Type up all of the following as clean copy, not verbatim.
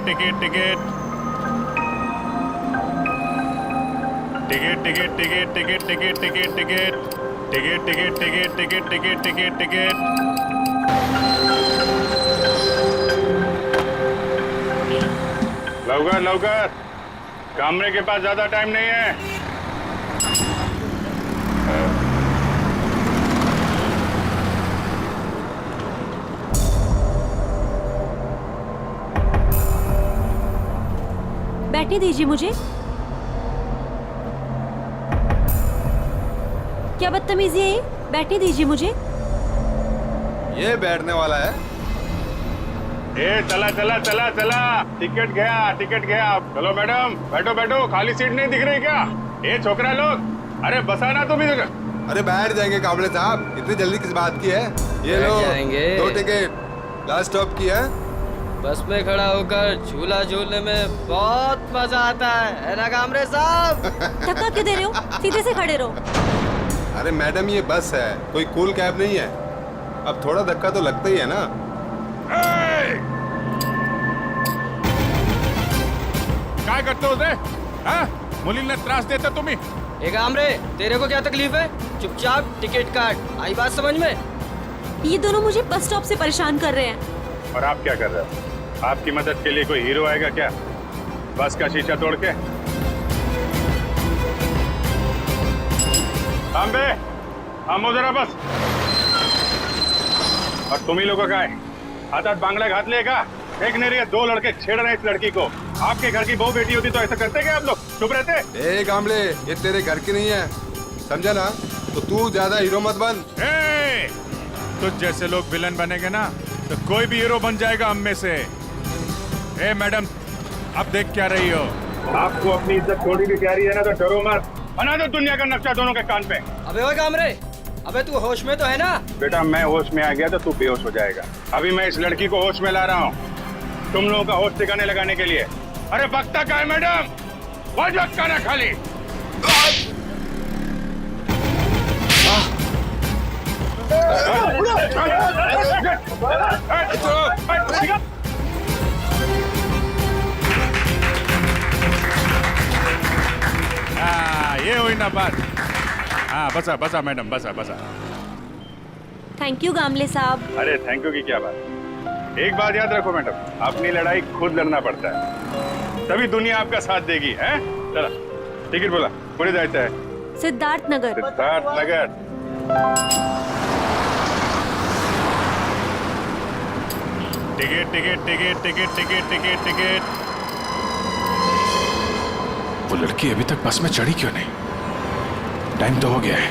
Ticket ticket ticket ticket ticket ticket ticket ticket ticket ticket ticket ticket ticket ticket ticket लवकर लवकर, कमरे के पास ज्यादा टाइम नहीं है। बैठने दीजिए मुझे। क्या बदतमीजी है ये? बैठने दीजिए मुझे। ये बैठने वाला है? ए चला चला चला चला, टिकट गया टिकट गया। चलो मैडम, बैठो बैठो, खाली सीट नहीं दिख रही क्या? ए छोकरा लोग, अरे बसाना तुम इधर। अरे बैठ जाएंगे काबले साहब, इतनी जल्दी किस बात की है? ये लो दो टिकट, लास्ट स्टॉप की है। बस में खड़ा होकर झूला झूलने में बहुत मजा आता है ना कामरे साहब? धक्का क्यों दे रहे हो? सीधे से खड़े रहो। अरे मैडम ये बस है, कोई कूल कैब नहीं है। अब थोड़ा धक्का तो लगता ही है ना। काय करते हो ते? मुलींना त्रास देता तुम्ही? ए कामरे, तेरे को क्या तकलीफ है? चुपचाप टिकट काट। आई बात समझ में? ये दोनों मुझे बस स्टॉप से परेशान कर रहे हैं। और आप क्या कर रहे हो? आपकी मदद के लिए कोई हीरो आएगा क्या बस का शीशा तोड़ के? तांबे, थांबो जरा बस। और तुम ही लोगों का है हाथ बांगला घात लेगा? देख नहीं रही, दो लड़के छेड़ रहे इस लड़की को। आपके घर की बहू बेटी होती तो ऐसा करते क्या आप लोग? चुप रहते? ए गामले, ये तेरे घर की नहीं है, समझा ना? तो तू ज्यादा हीरो मत बन। तुझ जैसे लोग विलन बनेंगे ना तो कोई भी हीरो बन जाएगा हम में से। ए मैडम, अब देख क्या रही हो? आपको अपनी इज्जत थोड़ी भी प्यारी है ना तो डरो मत। बना दो दुनिया का नक्शा दोनों के कान पे। अबे ओए कामरे, अबे तू होश में तो है ना? बेटा मैं होश में आ गया तो तू बेहोश हो जाएगा। अभी मैं इस लड़की को होश में ला रहा हूँ तुम लोगों का होश ठिकाने लगाने के लिए। अरे बकता क्या है मैडम? वजह का ना खाली। ये हुई ना बात। हाँ बसा बसा मैडम, बसा बसा। थैंक यू गामले साहब। अरे थैंक यू की क्या बात। एक बात याद रखो मैडम, अपनी लड़ाई खुद लड़ना पड़ता है, तभी दुनिया आपका साथ देगी। हैं? चला टिकट बोला, पुढे जायचं है। Siddharth Nagar. Siddharth Nagar. Ticket ticket ticket ticket ticket ticket ticket. वो लड़की अभी तक बस में चढ़ी क्यों नहीं? टाइम तो हो गया है।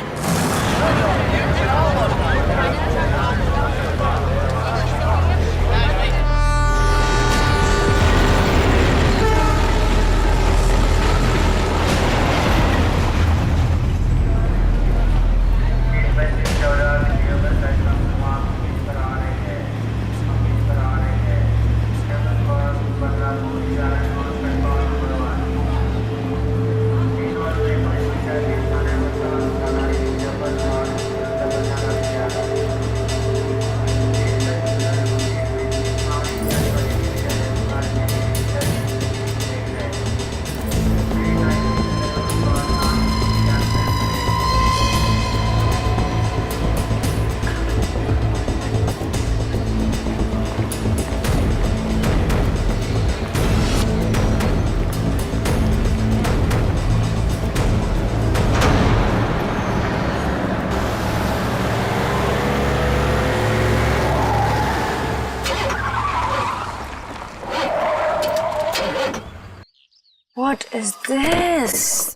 What is this?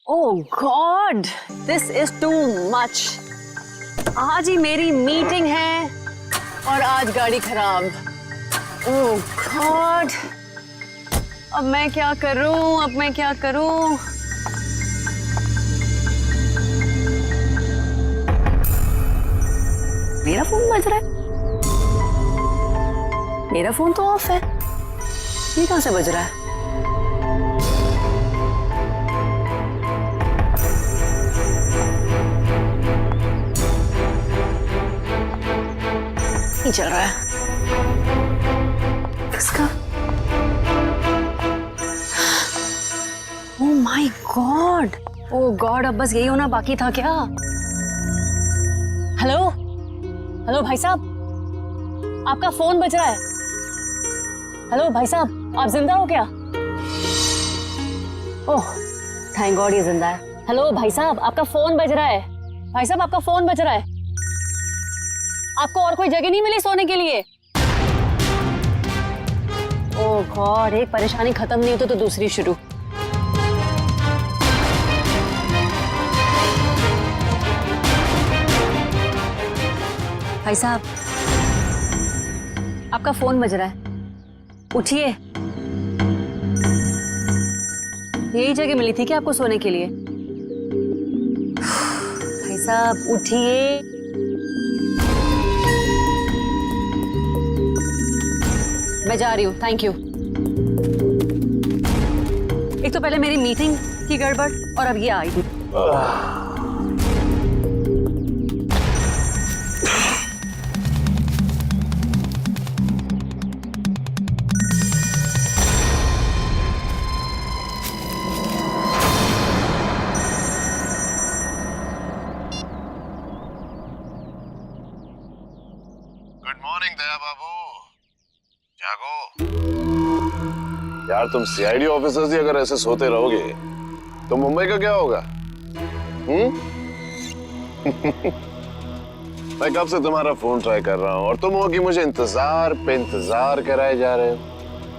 Oh God, this is too much. आज ही मेरी मीटिंग है और आज गाड़ी खराब। Oh God, अब मैं क्या करूं? अब मैं क्या करूं? मेरा फोन बज रहा है। मेरा फोन तो ऑफ है, ये कहां से बज रहा है? नहीं चल रहा है। किसका? Oh my God, oh God, अब बस यही होना बाकी था क्या? हेलो हेलो भाई साहब, आपका फोन बज रहा है। हेलो भाई साहब, आप जिंदा हो क्या? ओह थैंक गॉड ये जिंदा है। हेलो भाई साहब, आपका फोन बज रहा है। भाई साहब आपका फोन बज रहा है। आपको और कोई जगह नहीं मिली सोने के लिए? ओह गॉड, एक परेशानी खत्म नहीं होती तो दूसरी शुरू। भाई साहब आपका फोन बज रहा है, उठिए। यही जगह मिली थी क्या आपको सोने के लिए? भाई साहब उठिए। मैं जा रही हूँ, थैंक यू। एक तो पहले मेरी मीटिंग की गड़बड़ और अब ये आई थी। गुड मॉर्निंग दया बाबू, जागो। यार तुम सीआईडी ऑफिसर्स ही अगर ऐसे सोते रहोगे तो मुंबई का क्या होगा? मैं कब से तुम्हारा फोन ट्राई कर रहा हूँ और तुम हो कि मुझे इंतजार पे इंतजार कराए जा रहे हो।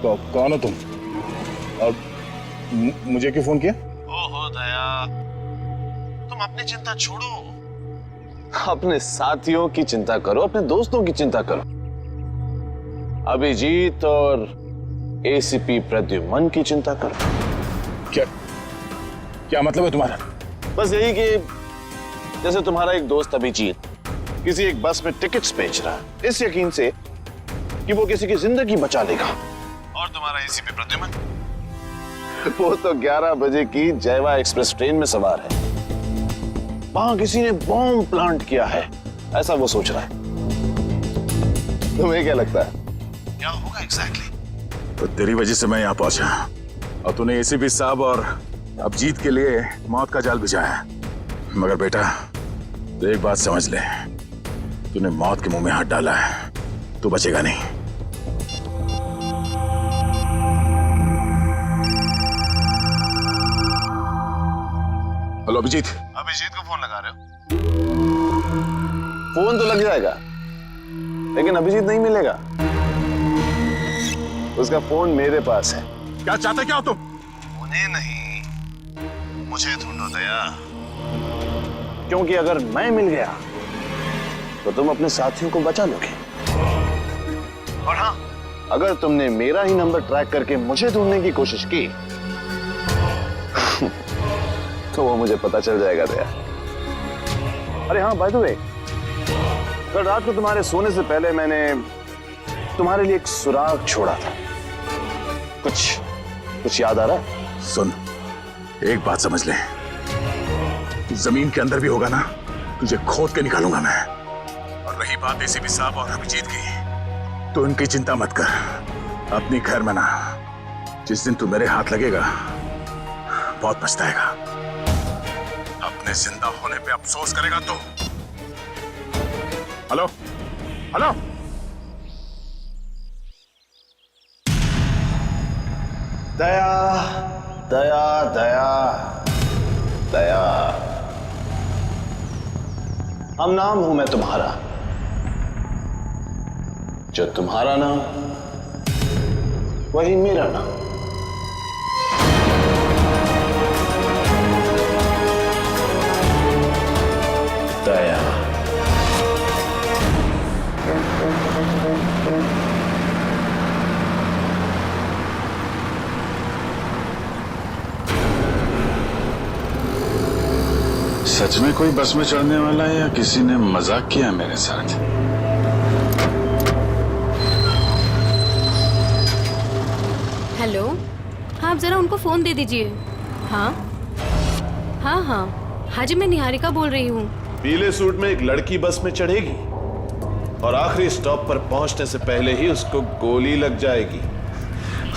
तो कौन हो तुम और मुझे क्यों फोन किया? ओहो दया, तुम अपनी चिंता छोड़ो, अपने साथियों की चिंता करो, अपने दोस्तों की चिंता करो। अभिजीत और एसीपी प्रद्युमन की चिंता करो। क्या क्या मतलब है तुम्हारा? बस यही कि जैसे तुम्हारा एक दोस्त अभिजीत किसी एक बस में टिकट्स बेच रहा है इस यकीन से कि वो किसी की जिंदगी बचा लेगा, और तुम्हारा एसीपी प्रद्युमन वो तो 11 बजे की जयवा एक्सप्रेस ट्रेन में सवार है, वहां किसी ने बॉम्ब प्लांट किया है ऐसा वो सोच रहा है। तुम्हें क्या लगता है क्या होगा एग्जैक्टली? तो तेरी वजह से मैं यहाँ पहुंचा और तूने एसीपी साहब और अभिजीत के लिए मौत का जाल बिछाया। मगर बेटा तो एक बात समझ ले, तूने मौत के मुंह में हाथ डाला है, तू बचेगा नहीं। हेलो अभिजीत। अभिजीत को फोन लगा रहे हो? फोन तो लग जाएगा लेकिन अभिजीत नहीं मिलेगा, उसका फोन मेरे पास है। क्या चाहते क्या हो तुम? उन्हें नहीं, मुझे ढूंढो दया, क्योंकि अगर मैं मिल गया तो तुम अपने साथियों को बचा लोगे, और हाँ अगर तुमने मेरा ही नंबर ट्रैक करके मुझे ढूंढने की कोशिश की तो वो मुझे पता चल जाएगा दया। अरे हाँ बाय द वे, कल रात को तुम्हारे सोने से पहले मैंने तुम्हारे लिए एक सुराग छोड़ा था, कुछ याद आ रहा है? सुन, एक बात समझ ले, जमीन के अंदर भी होगा ना, तुझे खोद के निकालूंगा मैं। और रही बात एसीपी साहब और अभिजीत की, तो उनकी चिंता मत कर, अपनी खैर मना। जिस दिन तू मेरे हाथ लगेगा बहुत पछताएगा, अपने जिंदा होने पे अफसोस करेगा तो। हेलो हेलो, दया दया दया दया, हम नाम हूं मैं तुम्हारा, जो तुम्हारा नाम वही मेरा नाम। दया। सच में कोई बस में चढ़ने वाला है या किसी ने मजाक किया मेरे साथ? हेलो, हाँ आप जरा उनको फोन दे दीजिए। हाँ हाँ हाँ हाँ जी, मैं निहारिका बोल रही हूँ। पीले सूट में एक लड़की बस में चढ़ेगी और आखिरी स्टॉप पर पहुंचने से पहले ही उसको गोली लग जाएगी।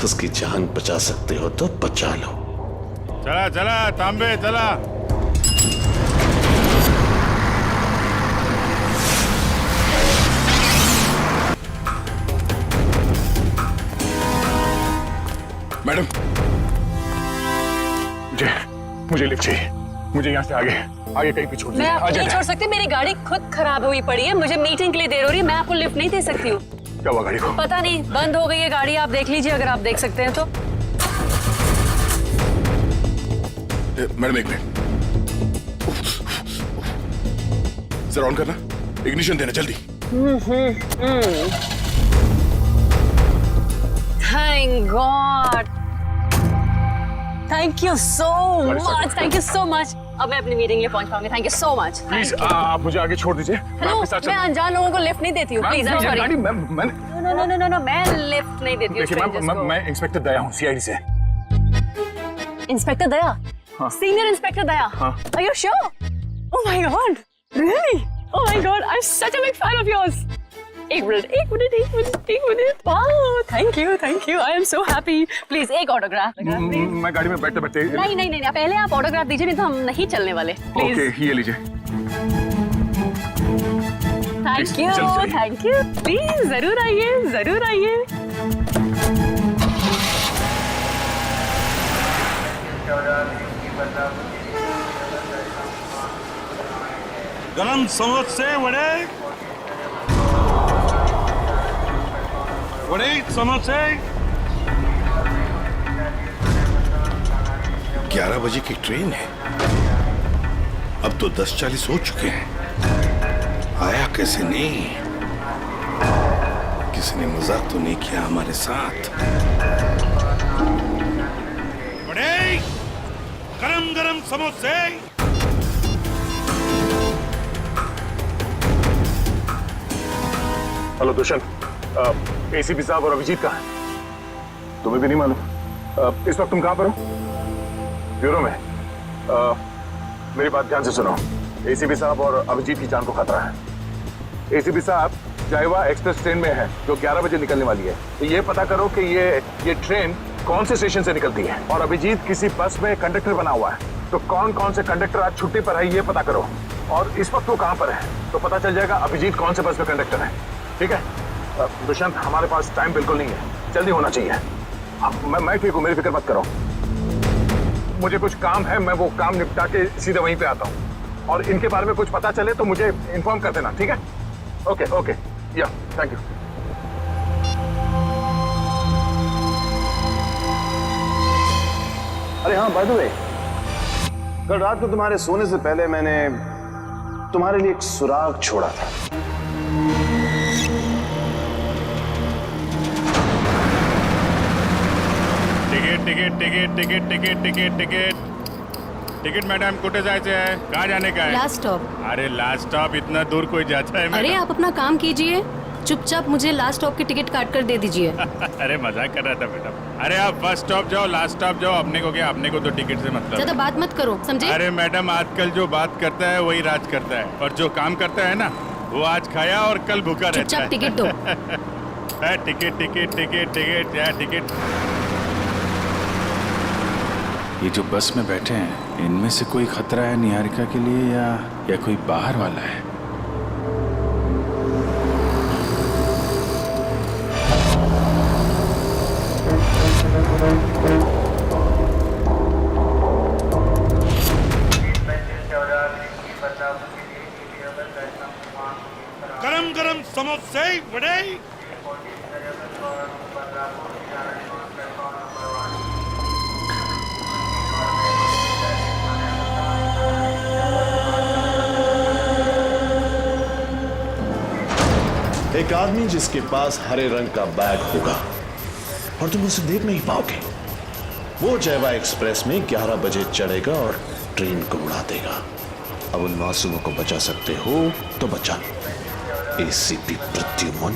उसकी जान बचा सकते हो तो बचा लो। चला चला तांबे चला। मैडम, मुझे लिफ्ट चाहिए। मुझे यहाँ से आगे कहीं भी छोड़ मैं दीजिए। आपको नहीं छोड़ सकती, मेरी गाड़ी खुद खराब हुई पड़ी है, मुझे मीटिंग के लिए देर हो रही है, मैं आपको लिफ्ट नहीं दे सकती हूँ। क्या हुआ गाड़ी को? पता नहीं, बंद हो गई है गाड़ी, आप देख लीजिए अगर आप देख सकते हैं तो। मैडम एक मिनट, जरा ऑन करना, इग्निशन देना जल्दी। Thank God, thank you so much, thank you so much. अब मैं अपनी मीटिंग में पहुंच पाऊंगी। Thank you so much. Please आप मुझे आगे छोड़ दीजिए। हेलो, मैं अनजान लोगों को लिफ्ट नहीं देती हूँ, प्लीज। गाड़ी मैं नो, मैं लिफ्ट नहीं देती हूँ strangers को। मैं इंस्पेक्टर दया हूँ, सीआईडी से। इंस्पेक्टर दया? हाँ। सीनियर इंस्पेक्टर दया? हाँ। Are you sure? Oh my God, really? Oh my God, I'm such a big fan of yours. एक minute. Wow, thank you. I am so happy. Please एक autograph. मैं गाड़ी में बैठते बैठते। नहीं, पहले आप ऑटोग्राफ दीजिए, नहीं तो हम नहीं चलने वाले। प्लीज। ओके, ये लीजिए। Thank you. प्लीज जरूर आइए। गरम समोसे वड़े समोसे। 11 बजे की ट्रेन है, अब तो 10:40 हो चुके हैं। आया कैसे नहीं? किसी ने मजाक तो नहीं किया हमारे साथ? वड़े गरम समोसे। हेलो दुष्यंत, एसीपी साहब और अभिजीत कहाँ हैं? तुम्हें भी नहीं मालूम? इस वक्त तुम कहाँ पर हो? ब्यूरो में। मेरी बात ध्यान से सुनो। एसीपी साहब और अभिजीत की जान को खतरा है। एसीपी साहब जायवा एक्सप्रेस ट्रेन में है जो 11 बजे निकलने वाली है। तो ये पता करो कि ये ट्रेन कौन से स्टेशन से निकलती है। और अभिजीत किसी बस में कंडक्टर बना हुआ है, तो कौन से कंडक्टर आज छुट्टी पर है ये पता करो। और इस वक्त वो कहाँ पर है तो पता चल जाएगा अभिजीत कौन से बस में कंडक्टर है। ठीक है दुष्यंत, हमारे पास टाइम बिल्कुल नहीं है, जल्दी होना चाहिए। मैं ठीक हूँ, मेरी फिक्र मत करो। मुझे कुछ काम है, मैं वो काम निपटा के सीधे वहीं पे आता हूँ। और इनके बारे में कुछ पता चले तो मुझे इन्फॉर्म कर देना, ठीक है? ओके, या थैंक यू। अरे हाँ, बाय द वे, कल रात को तुम्हारे सोने से पहले मैंने तुम्हारे लिए एक सुराग छोड़ा था। टिकट मैडम, कुठे जायचे आहे? कहाँ जाने का है? Last stop. अरे लास्ट स्टॉप इतना दूर कोई जाता है? अरे आप अपना काम कीजिए, चुपचाप मुझे लास्ट स्टॉप की टिकट काट कर दे दीजिए। अरे मजाक कर रहा था मैडम। अरे आप फर्स्ट स्टॉप जाओ, लास्ट स्टॉप जाओ, अपने को क्या, अपने को तो टिकट से मतलब। ज्यादा बात मत करो, समझे? अरे मैडम, आजकल जो बात करता है वही राज करता है, और जो काम करता है ना वो आज खाया और कल भूखा रहता है। चुपचाप टिकट दो। टिकट। ये जो बस में बैठे हैं, इनमें से कोई खतरा है निहारिका के लिए या कोई बाहर वाला है? गरम समोसे वड़े। एक आदमी जिसके पास हरे रंग का बैग होगा और तुम उसे देख नहीं पाओगे, वो जयवा एक्सप्रेस में 11 बजे चढ़ेगा और ट्रेन को उड़ा देगा। अब उन मासूमों को बचा सकते हो तो बचा लो। एसीपी प्रद्युमन।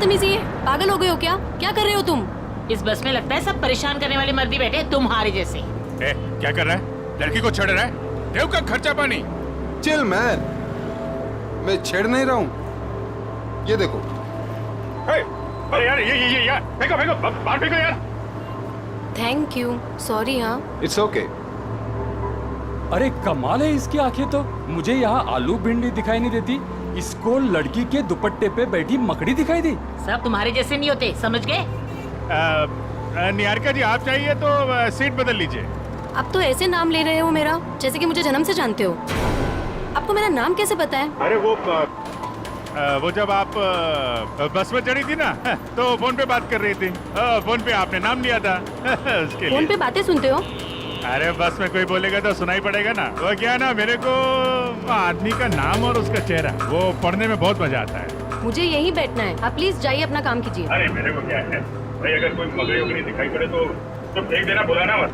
बदतमीजी है? पागल हो गए हो क्या? क्या कर रहे हो तुम? इस बस में लगता है सब परेशान करने वाले मर्दी बैठे हैं, तुम्हारे जैसे। क्या कर रहा है? लड़की को छेड़ रहा है? देव का खर्चा पानी। चिल मैन, मैं छेड़ नहीं रहा हूँ। ये देखो। अरे यार ये यार फेंको फेंको बाहर फेंको यार। Thank you, sorry. हाँ इट्स ओके। अरे कमाल है इसकी आंखें तो। मुझे यहाँ आलू भिंडी दिखाई नहीं देती, इसको लड़की के दुपट्टे पे बैठी मकड़ी दिखाई दी। सब तुम्हारे जैसे नहीं होते, समझ गए? निहारिका जी आप चाहिए तो सीट बदल लीजिए। आप तो ऐसे नाम ले रहे हो मेरा जैसे कि मुझे जन्म से जानते हो। आपको मेरा नाम कैसे पता है? अरे वो जब आप बस में चढ़ी थी ना तो फोन पे बात कर रही थी। फोन पे आपने नाम लिया था उसके लिए। फोन पे बातें सुनते हो? अरे बस में कोई बोलेगा तो सुनाई पड़ेगा ना। वो क्या ना, मेरे को आदमी का नाम और उसका चेहरा वो पढ़ने में बहुत मजा आता है। मुझे यहीं बैठना है, आप प्लीज जाइए अपना काम कीजिए। अरे मेरे को क्या है भाई, अगर कोई मकड़ी वकड़ी दिखाई पड़े तो फेंक देना, बुलाना मत।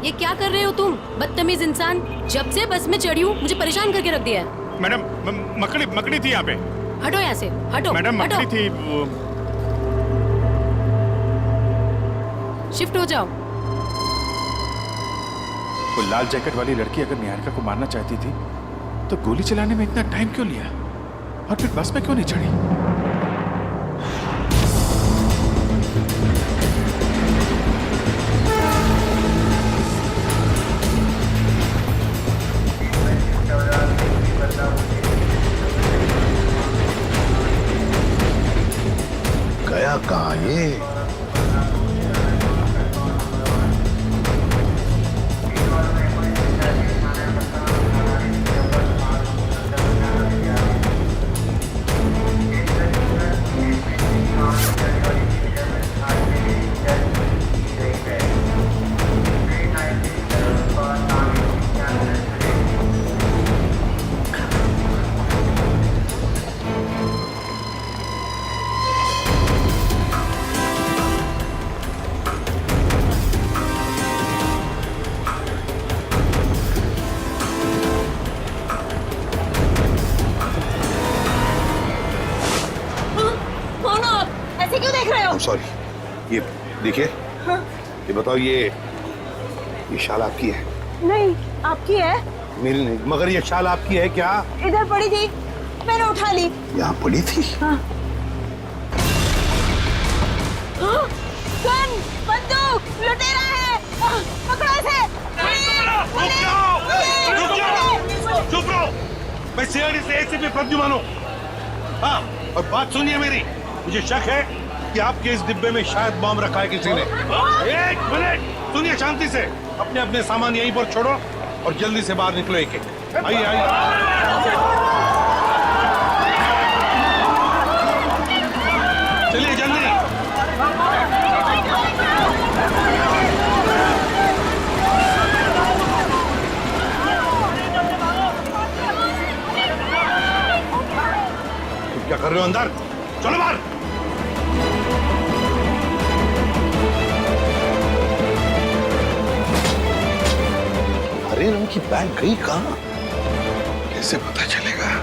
ये क्या कर रहे हो तुम, बदतमीज इंसान? जब से बस में चढ़ी हूँ मुझे परेशान करके रख दिया है। मैडम मकड़ी थी यहाँ पे। हटो यहाँ से, हटो। मैडम हटो। मकड़ी थी वो। शिफ्ट हो जाओ। वो लाल जैकेट वाली लड़की अगर निहारिका को मारना चाहती थी तो गोली चलाने में इतना टाइम क्यों लिया, और फिर बस में क्यों नहीं चढ़ी? गया कहाँ ये? सॉरी, ये देखिए। हाँ? ये बताओ, ये शाल आपकी है? नहीं, आपकी है? मेरी नहीं, मगर ये शाल आपकी है क्या? इधर पड़ी थी, मैंने उठा ली। यहाँ पड़ी थी? हाँ। गन, बंदूक, लुटेरा है, पकड़ो इसे। चुप रहो, मैं सीआईडी से एसीपी प्रद्युमन हूँ। हाँ, और बात सुनिए मेरी, मुझे शक है कि आपके इस डिब्बे में शायद बम रखा है किसी ने। एक मिनट सुनिए शांति से, अपने अपने सामान यहीं पर छोड़ो और जल्दी से बाहर निकलो। एक एक आइए आइए। चलिए जल्दी। तुम क्या कर रहे हो अंदर? चलो बाहर। हरे रंग की बैग गई कहाँ? कैसे पता चलेगा?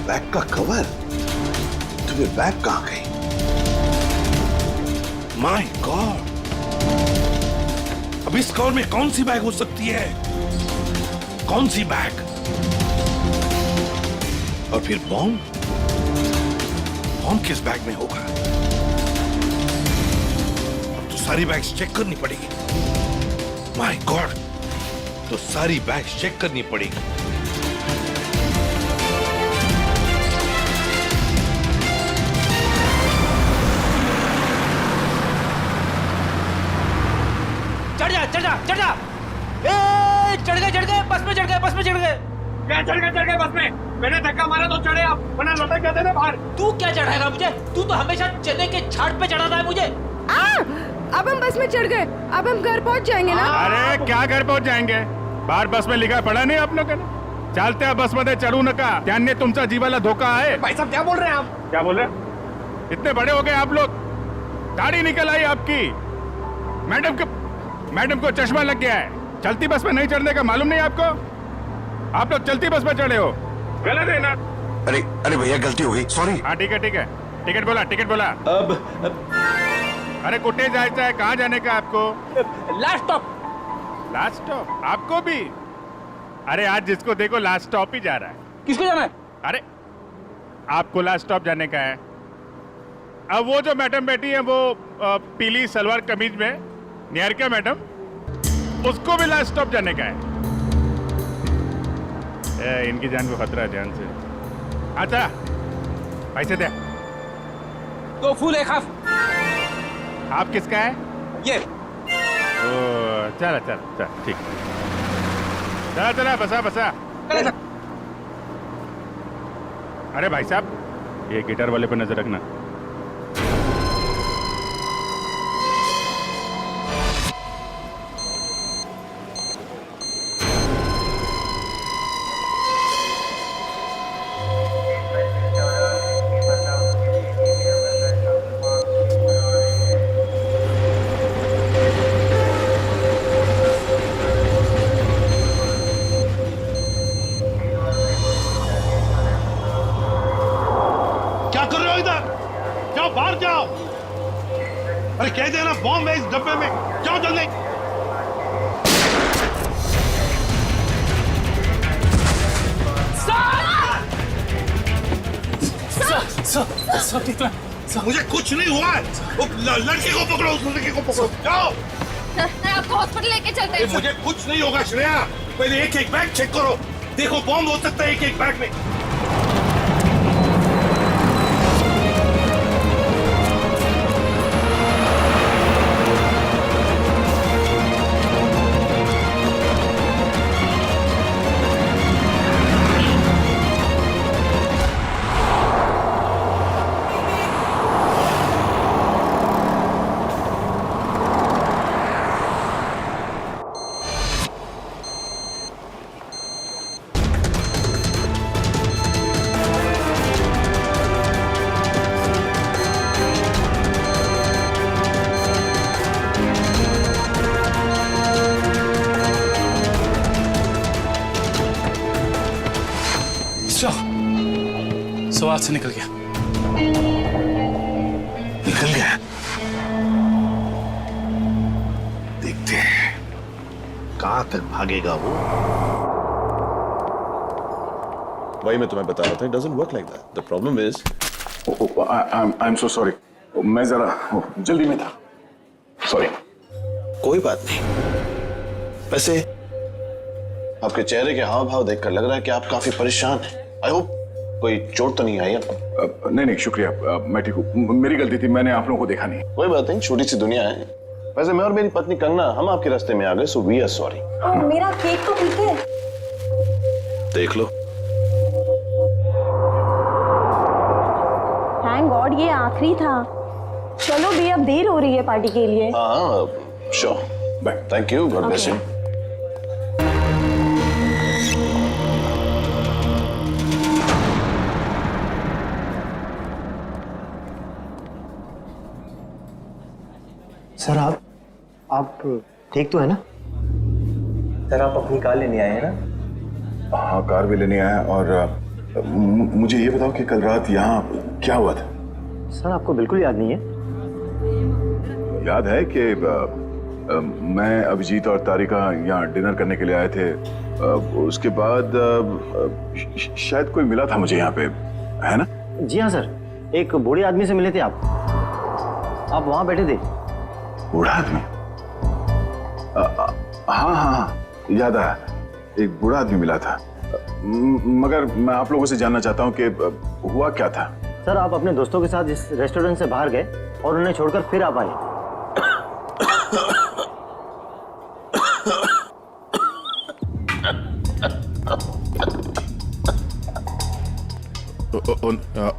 बैग का कवर? तुम्हें बैग कहाँ गई? My God! अब इस कवर में कौन सी बैग हो सकती है? कौन सी बैग? और फिर बॉम्ब? बॉम्ब किस बैग में होगा? अब तो सारी बैग्स चेक करनी पड़ेगी। My God! तो सारी बैग्स चेक करनी पड़ेगी। चढ़ जा चढ़ जा चढ़ जा। चढ़ गए बस में चढ़ गए। क्या चढ़ गए बस में? मैंने धक्का मारा तो चढ़े आप, वरना लटक जाते थे बाहर। तू क्या चढ़ाएगा मुझे? तू तो हमेशा चने के छाट पे चढ़ाता है मुझे। अब हम बस में चढ़ गए, अब हम घर पहुंच जाएंगे ना? अरे क्या घर पहुंच जाएंगे? बाहर बस में लिखा पड़ा नहीं आप लोगों ने? चालते बस मध्ये चढ़ू नका, त्याने तुमचा जीवाला धोका है। भाई साहब क्या बोल रहे हैं आप? क्या बोल रहे? इतने बड़े हो गए आप लोग, दाढ़ी निकल आई आपकी। मैडम को चश्मा लग गया है। चलती बस में नहीं चढ़ने का मालूम नहीं आपको? आप लोग चलती बस में चढ़े हो, गलत है ना? अरे भैया गलती हो गई, सॉरी। हाँ ठीक है। टिकट बोला। अब अरे कुटे जायचं है? कहाँ जाने का आपको? लास्ट स्टॉप आपको भी? अरे आज जिसको देखो लास्ट स्टॉप ही जा रहा है। किसको जाना है? अरे आपको लास्ट स्टॉप जाने का है। अब वो जो मैडम बैठी है वो पीली सलवार कमीज में, निहारिका मैडम, उसको भी लास्ट स्टॉप जाने का है। इनकी जान को खतरा है, ध्यान से। अच्छा पैसे दे। 2 फूल 1 हाफ। आप किसका है? ये चला ठीक। चला बसा। अरे भाई साहब, ये गिटार वाले पे नजर रखना। बाहर जाओ। अरे कह देना बॉम्ब है इस डब्बे में, जाओ जल्दी। सब ठीक है? मुझे कुछ नहीं हुआ है। वो लड़के को पकड़ो, उस लड़के को पकड़ो, जाओ। आपको हॉस्पिटल लेके चलते हैं। मुझे कुछ नहीं होगा श्रेया, पहले एक बैग चेक करो, देखो बॉम्ब हो सकता है एक बैग में। सवाल से निकल गया। देखते हैं कहां तक भागेगा वो। वही मैं तुम्हें बता रहा था, it doesn't work like that. The problem is I am so sorry, मैं जरा जल्दी में था, सॉरी। कोई बात नहीं। वैसे आपके चेहरे के हाव भाव देखकर लग रहा है कि आप काफी परेशान हैं। आई होप कोई चोट तो नहीं आई है? नहीं शुक्रिया, मैं ठीक हूँ। मेरी गलती थी, मैंने आप लोगों को देखा नहीं। कोई बात नहीं, छोटी सी दुनिया है। वैसे मैं और मेरी पत्नी कंगना, हम आपके रास्ते में आ गए, सो वी आर सॉरी। मेरा केक तो ठीक है। देख लो। थैंक गॉड ये आखिरी था। चलो भी, अब देर हो रही है पार्टी के लिए। हाँ sure, bye. Thank you, God bless you. Sir आप ठीक तो है ना? सर आप अपनी कार लेने आए हैं ना? हाँ कार भी लेने आया। और मुझे ये बताओ कि कल रात यहाँ क्या हुआ था? सर आपको बिल्कुल याद नहीं है? याद है कि मैं, अभिजीत और तारिका यहाँ डिनर करने के लिए आए थे। उसके बाद शायद कोई मिला था मुझे यहाँ पे, है ना? जी हाँ सर, एक बूढ़े आदमी से मिले थे आप वहाँ बैठे थे। बूढ़ा आदमी? हाँ हाँ याद आया, एक बूढ़ा आदमी मिला था। मगर मैं आप लोगों से जानना चाहता हूँ कि हुआ क्या था। सर, आप अपने दोस्तों के साथ इस रेस्टोरेंट से बाहर गए और उन्हें छोड़कर फिर आप आए।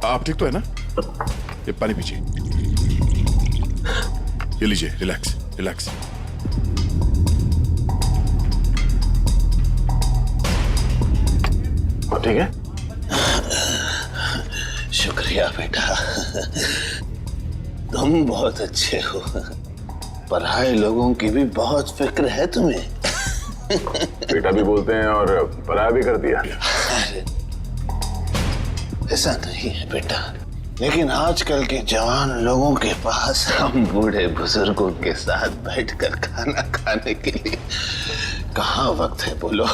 आप ठीक तो है ना? ये पानी पीजिए, ये लीजिए, रिलैक्स रिलैक्स। ठीक है? शुक्रिया बेटा, तुम बहुत अच्छे हो। पराये लोगों की भी बहुत फिक्र है तुम्हें। बेटा भी बोलते हैं और पराया भी कर दिया। अरे ऐसा नहीं है बेटा, लेकिन आजकल के जवान लोगों के पास हम बूढ़े बुजुर्गों के साथ बैठकर खाना खाने के लिए कहाँ वक्त है बोलो।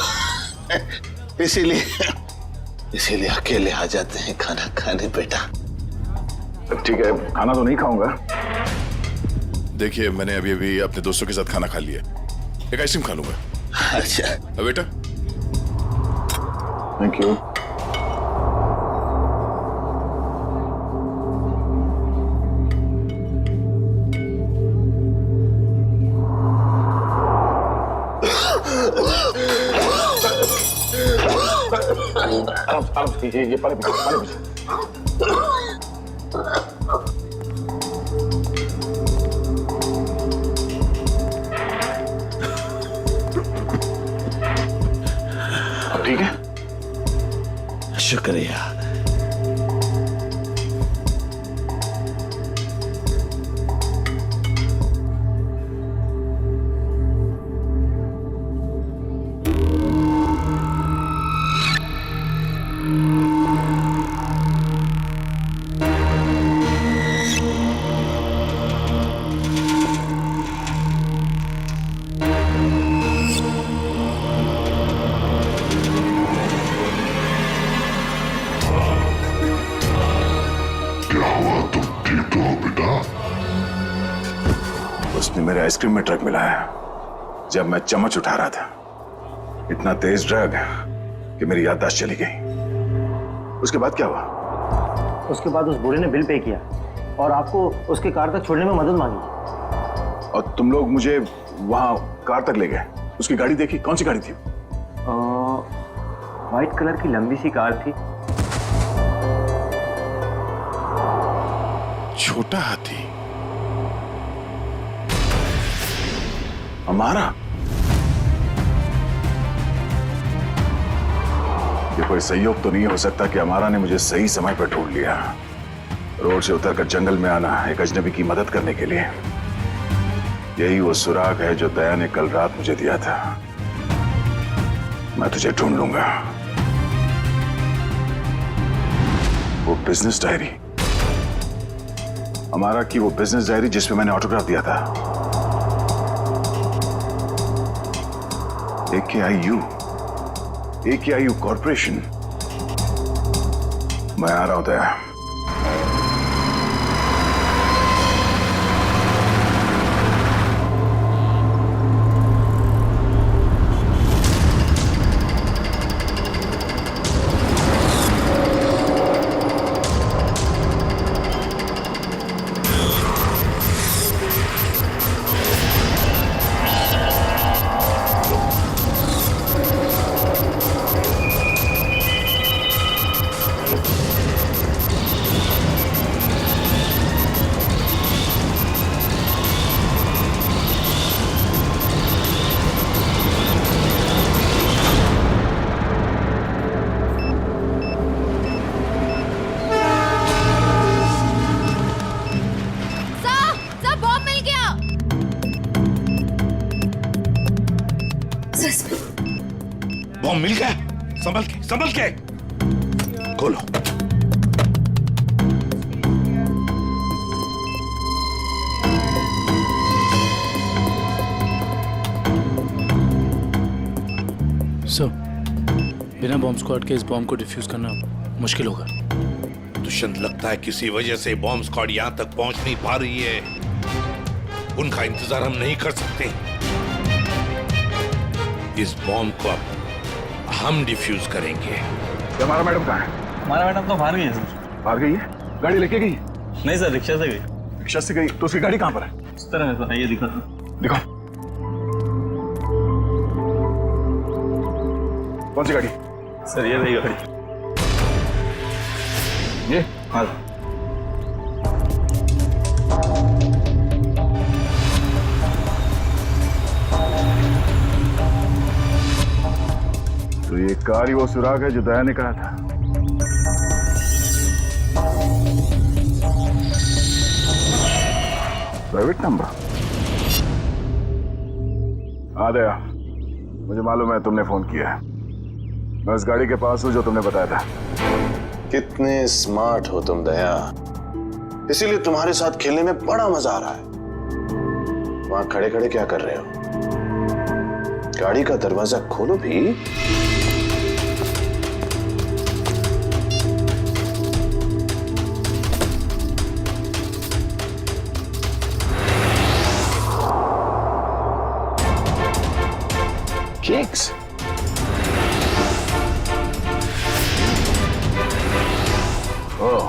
इसीलिए अकेले आ जाते हैं खाना खाने बेटा। ठीक है, खाना तो नहीं खाऊंगा। देखिए, मैंने अभी अभी अपने दोस्तों के साथ खाना खा लिया, एक आइसक्रीम खा लूंगा। अच्छा बेटा, थैंक यू। ये पानी पीजिए। ठीक है, शुक्रिया। उसने मेरे आइसक्रीम में ड्रग मिलाया जब मैं चम्मच उठा रहा था। इतना तेज ड्रग कि मेरी याददाश्त चली गई। उसके बाद क्या हुआ? उसके बाद उस बूढ़े ने बिल पे किया और आपको उसके कार तक छोड़ने में मदद मांगी। और तुम लोग मुझे वहां कार तक ले गए। उसकी गाड़ी देखी? कौन सी गाड़ी थी? व्हाइट कलर की लंबी सी कार थी। छोटा हाथी हमारा? ये कोई संयोग तो नहीं हो सकता कि हमारा ने मुझे सही समय पर ढूंढ लिया, रोड से उतरकर जंगल में आना एक अजनबी की मदद करने के लिए। यही वो सुराग है जो दया ने कल रात मुझे दिया था। मैं तुझे ढूंढ लूंगा। वो बिजनेस डायरी, हमारा की वो बिजनेस डायरी जिसमें मैंने ऑटोग्राफ दिया था। AKIU corporation. मैं आ रहा हूं दया। बॉम्ब मिल गया। संभल के खोलो। सर, बिना बॉम्ब स्क्वाड के इस बॉम्ब को डिफ्यूज करना मुश्किल होगा। दुष्यंत, लगता है किसी वजह से बॉम्ब स्क्वाड यहाँ तक पहुंच नहीं पा रही है। उनका इंतजार हम नहीं कर सकते। इस बॉम्ब को अब हम डिफ्यूज करेंगे। हमारा मैडम कहाँ है? हमारा मैडम तो बाहर गई है सर। बाहर गई है? गाड़ी लेके गई? नहीं सर, रिक्शा से गई। रिक्शा से गई? तो उसकी गाड़ी कहाँ पर है? इस तरह है सर, ये दिखा था। दिखाओ। कौन सी गाड़ी? सर ये रही गाड़ी। ये? हाँ। तो ये कार ही वो सुराग है जो दया ने कहा था। Private number? हाँ दया, मुझे मालूम है तुमने फोन किया है। मैं उस गाड़ी के पास हूं जो तुमने बताया था। कितने स्मार्ट हो तुम दया, इसीलिए तुम्हारे साथ खेलने में बड़ा मजा आ रहा है। वहां खड़े खड़े क्या कर रहे हो? गाड़ी का दरवाजा खोलो भी। केक्स? ओह,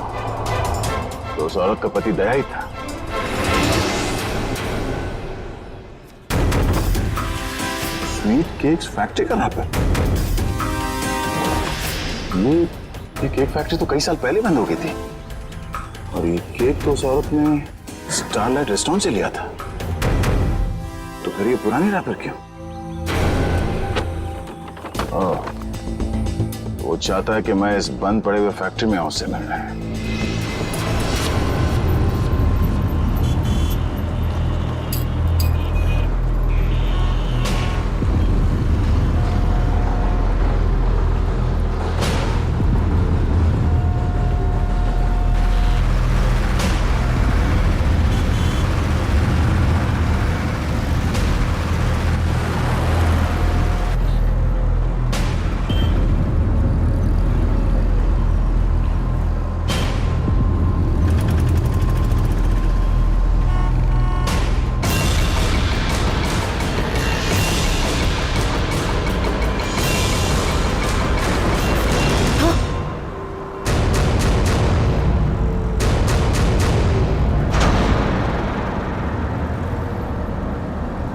तो उस औरत का पति दया ही था। स्वीट केक्स फैक्ट्री का नाम है? ये केक फैक्ट्री तो कई साल पहले बंद हो गई थी, और ये केक तो उस औरत ने स्टारलाइट रेस्टोरेंट से लिया था। तो फिर ये पुरानी रैपर क्यों? ओह, वो चाहता है कि मैं इस बंद पड़े हुए फैक्ट्री में उससे मिलना है।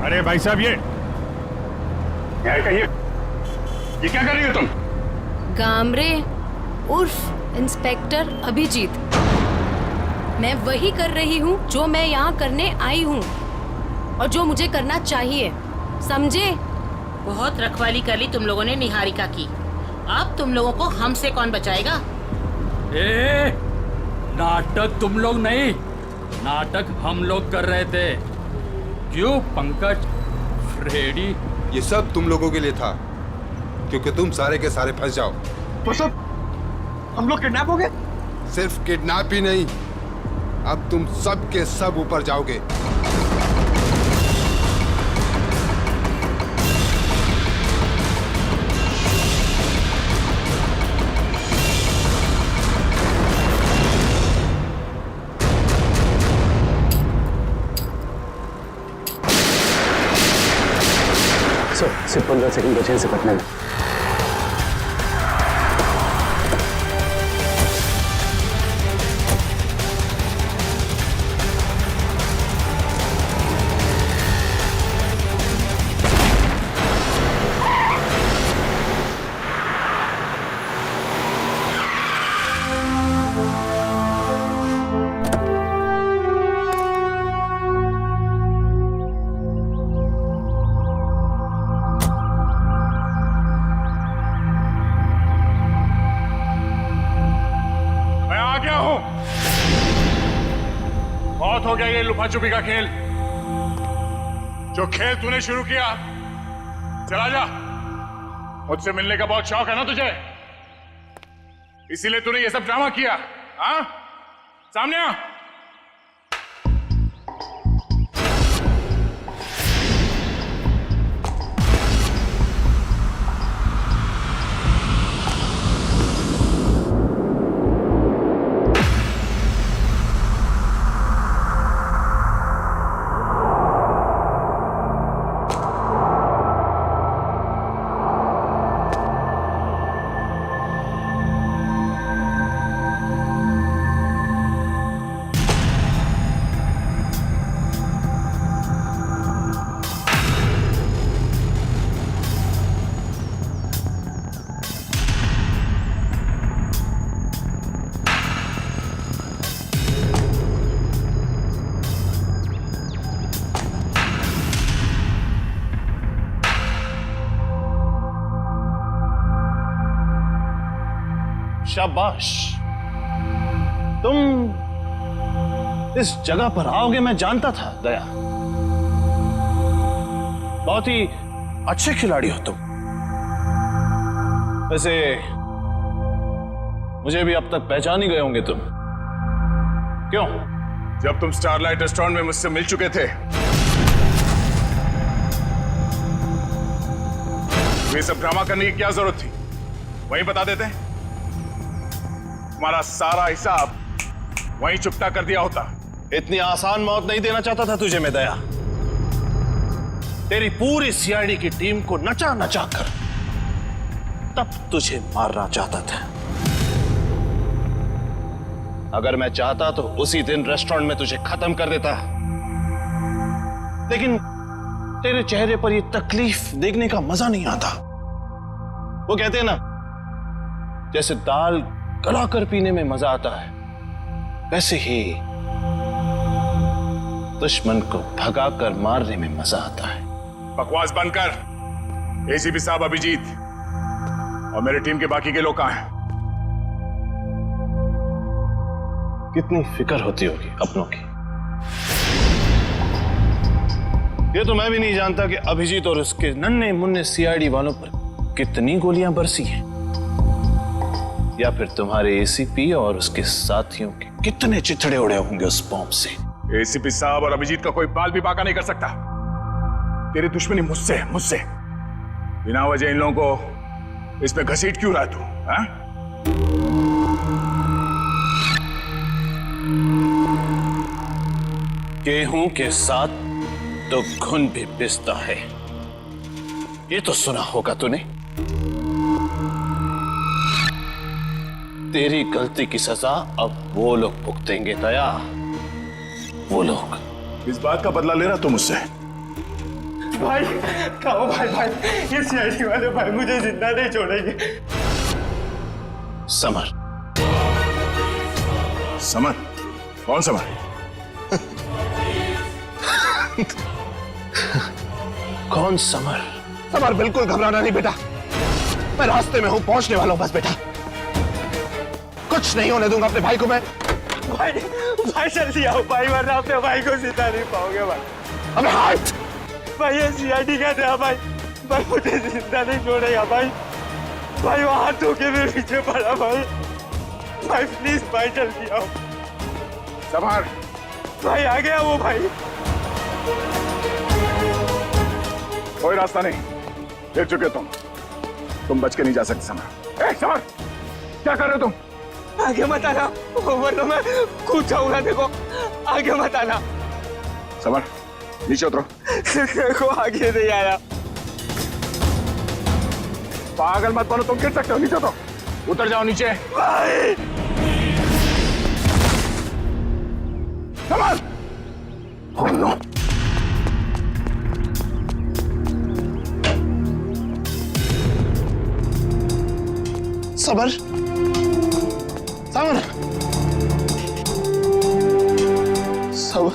अरे भाई साहब, ये कहिए, ये क्या कर रही हो तुम? गामरे उर्फ इंस्पेक्टर अभिजीत, मैं वही कर रही हूँ जो मैं यहाँ करने आई हूँ और जो मुझे करना चाहिए, समझे? बहुत रखवाली कर ली तुम लोगों ने निहारिका की। अब तुम लोगों को हमसे कौन बचाएगा? ए, नाटक तुम लोग नहीं, नाटक हम लोग कर रहे थे। क्यों पंकज, फ्रेडी? ये सब तुम लोगों के लिए था, क्योंकि तुम सारे के सारे फंस जाओ। तो सब हम लोग किडनैप हो गए? सिर्फ किडनैप ही नहीं, अब तुम सब के सब ऊपर जाओगे। सिर्फ 15 सेकंड बचे से पटने में। बहुत हो गया ये लुका छुपी का खेल। जो खेल तूने शुरू किया, चला जा। मुझसे मिलने का बहुत शौक है ना तुझे, इसीलिए तूने ये सब ड्रामा किया। हाँ, सामने आ। शाबाश, तुम इस जगह पर आओगे मैं जानता था दया। बहुत ही अच्छे खिलाड़ी हो तुम। वैसे मुझे भी अब तक पहचान ही गए होंगे तुम। क्यों? जब तुम स्टारलाइट रेस्टोरेंट में मुझसे मिल चुके थे, ये सब ड्रामा करने की क्या जरूरत थी? वहीं बता देते। तुम्हारा सारा हिसाब वहीं चुकता कर दिया होता। इतनी आसान मौत नहीं देना चाहता था तुझे मैं दया। तेरी पूरी सीआईडी की टीम को नचा नचा कर तब तुझे मारना चाहता था। अगर मैं चाहता तो उसी दिन रेस्टोरेंट में तुझे खत्म कर देता, लेकिन तेरे चेहरे पर यह तकलीफ देखने का मजा नहीं आता। वो कहते हैं ना, जैसे दाल गलाकर पीने में मजा आता है, वैसे ही दुश्मन को भगाकर मारने में मजा आता है। बकवास बंद कर। एसीपी साहब अभिजीत और मेरी टीम के बाकी के लोग कहां हैं? कितनी फिक्र होती होगी अपनों की। ये तो मैं भी नहीं जानता कि अभिजीत और उसके नन्हे मुन्ने सीआईडी वालों पर कितनी गोलियां बरसी हैं, या फिर तुम्हारे एसीपी और उसके साथियों के कितने चिथड़े उड़े होंगे उस बॉम्ब से। एसीपी साहब और अभिजीत का कोई बाल भी बाका नहीं कर सकता। तेरी दुश्मनी मुझसे बिना वजह इन लोगों को इसमें घसीट क्यों रहा तू? हाँ? गेहूं के साथ तो घुन भी पिसता है, ये तो सुना होगा तूने। तेरी गलती की सजा अब वो लोग भुगतेंगे दया, वो लोग। इस बात का बदला ले रहा तू मुझसे? भाई खाओ भाई, ये सीआईडी वाले भाई मुझे जिंदा नहीं छोड़ेंगे। समर। समर? कौन समर? कौन समर? समर, बिल्कुल घबराना नहीं बेटा, मैं रास्ते में हूं, पहुंचने वाला हूं बस बेटा। कुछ नहीं होने दूंगा अपने भाई को मैं। भाई जल्दी आओ भाई, वरना अपने भाई को जिंदा नहीं पाओगे भाई। अबे हाथ! भाई ये सीआईडी का था भाई मुझे जिंदा नहीं छोड़ेगा भाई। भाई वो हाथ धो के मेरे पीछे पड़ा भाई प्लीज भाई जल्दी आओ। समर! भाई आ गया वो भाई। कोई रास्ता नहीं, गिर चुके तुम बच के नहीं जा सकते। समर! समर, क्या कर रहे हो तुम? आगे मत आना, वरना मैं कूद जाऊंगा। देखो आगे मत आना। समर, नीचे उतरो। देखो आगे नहीं आया। पागल मत बनो, तुम गिर सकते हो। नीचे उतरो, उतर जाओ नीचे। भाई summer! Oh no! Summer! Summer! Summer!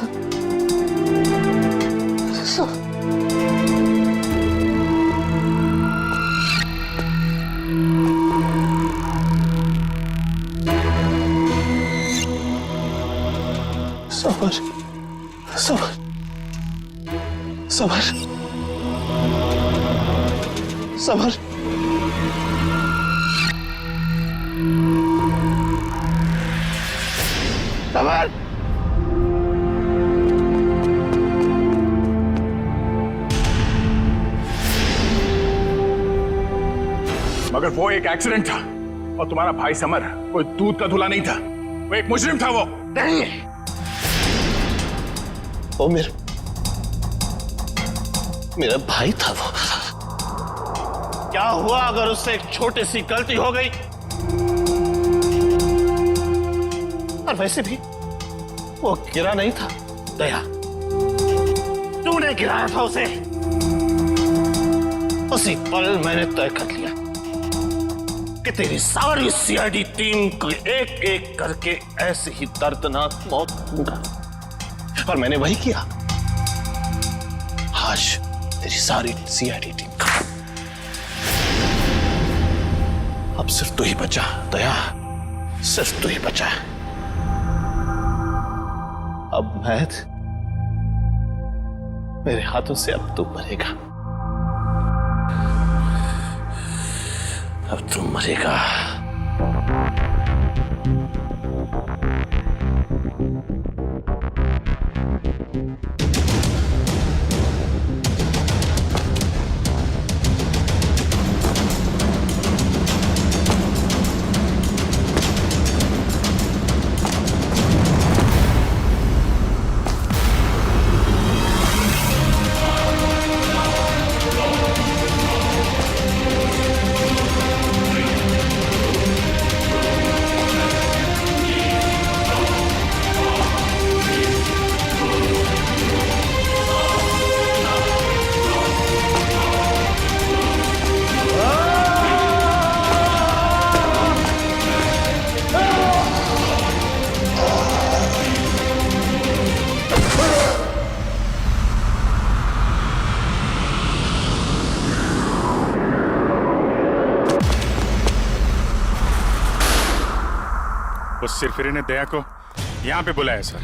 Summer! Summer! Summer! Summer! Summer! मगर वो एक एक्सीडेंट था, और तुम्हारा भाई समर कोई दूध का धुला नहीं था। वो एक मुजरिम था। वो नहीं, वो मेरा भाई था। वो क्या हुआ अगर उससे एक छोटी सी गलती हो गई? और वैसे भी वो गिरा नहीं था दया, तूने गिराया था उसे। उसी पल मैंने तय कर लिया कि तेरी सारी सीआईडी टीम को एक एक करके ऐसे ही दर्दनाक मौत दूंगा, और मैंने वही किया। आज तेरी सारी सीआईडी टीम खत्म। अब सिर्फ तू ही बचा दया। सिर्फ तू ही बचा है। अब महद मेरे हाथों से अब तू मरेगा, अब तू मरेगा। उस सिरफिरे ने दया को यहाँ पे बुलाया सर।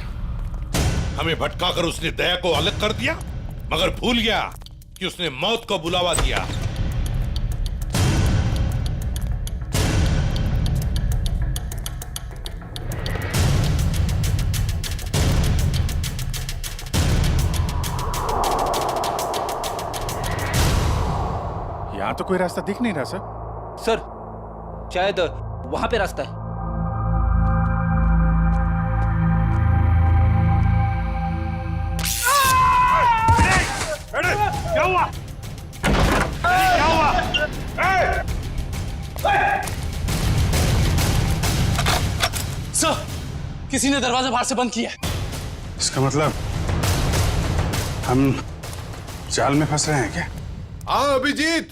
हमें भटकाकर उसने दया को अलग कर दिया, मगर भूल गया कि उसने मौत को बुलावा दिया। यहाँ तो कोई रास्ता दिख नहीं रहा सर। सर शायद वहां पे रास्ता है। क्या हुआ? क्या हुआ? सर, किसी ने दरवाजा बाहर से बंद किया है। इसका मतलब हम जाल में फंस रहे हैं क्या? हाँ अभिजीत,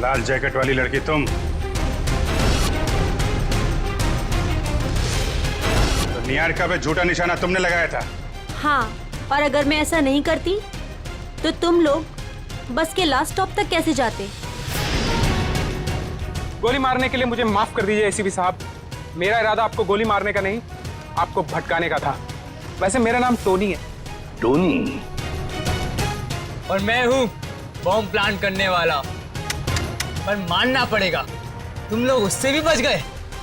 लाल जैकेट वाली लड़की तुम, तो निहारिका पे झूठा निशाना तुमने लगाया था। हाँ, और अगर मैं ऐसा नहीं करती तो तुम लोग बस के लास्ट स्टॉप तक कैसे जाते? गोली मारने के लिए मुझे माफ कर दीजिए एसीपी साहब। मेरा इरादा आपको गोली मारने का नहीं, आपको भटकाने का था। वैसे मेरा नाम टोनी है। टोनी? और मैं हूँ बॉम्ब प्लांट करने वाला। पर मानना पड़ेगा, तुम लोग उससे भी बच गए।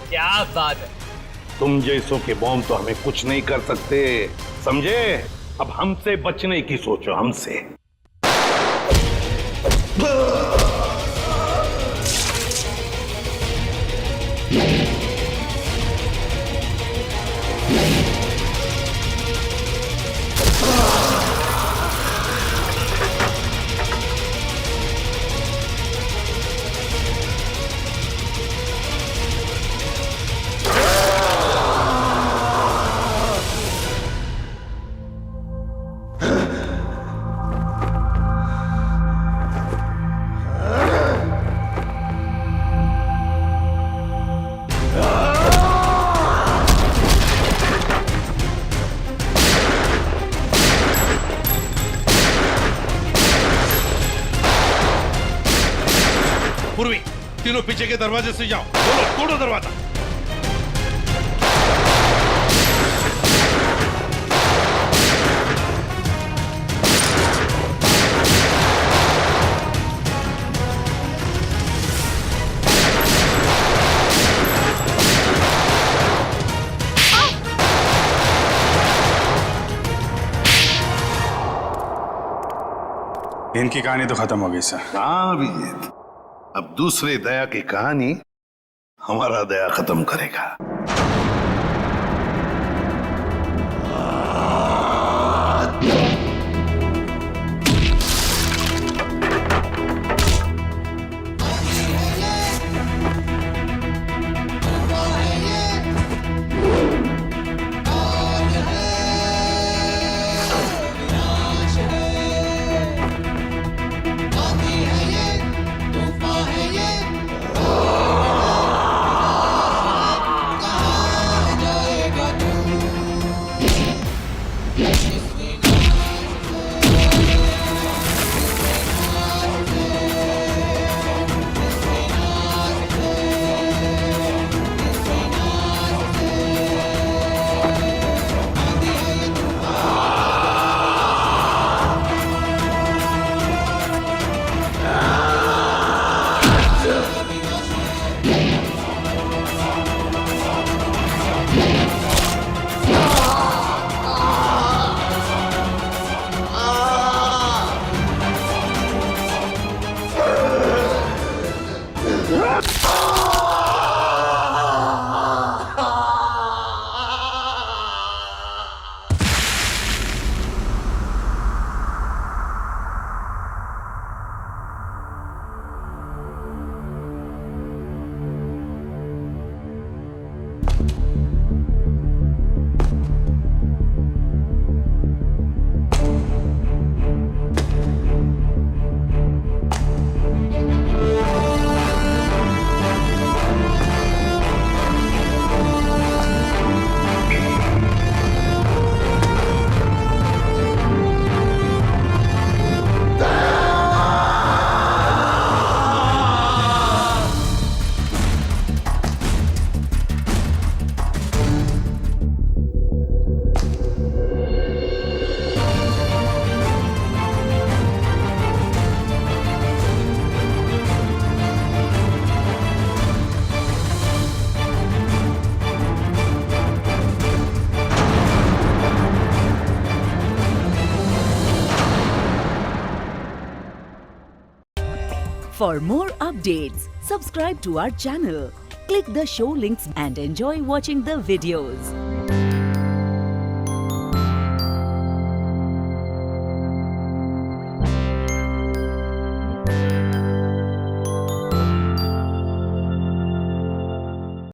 क्या बात है। तुम जैसों के बॉम्ब तो हमें कुछ नहीं कर सकते, समझे? अब हमसे बचने की सोचो, हमसे। पूर्वी, तीनों पीछे के दरवाजे से जाओ। तोड़ो दरवाजा। इनकी कहानी तो खत्म हो गई सर। हाँ अभिजीत, अब दूसरे दया की कहानी हमारा दया खत्म करेगा। For more updates, subscribe to our channel, click the show links and enjoy watching the videos.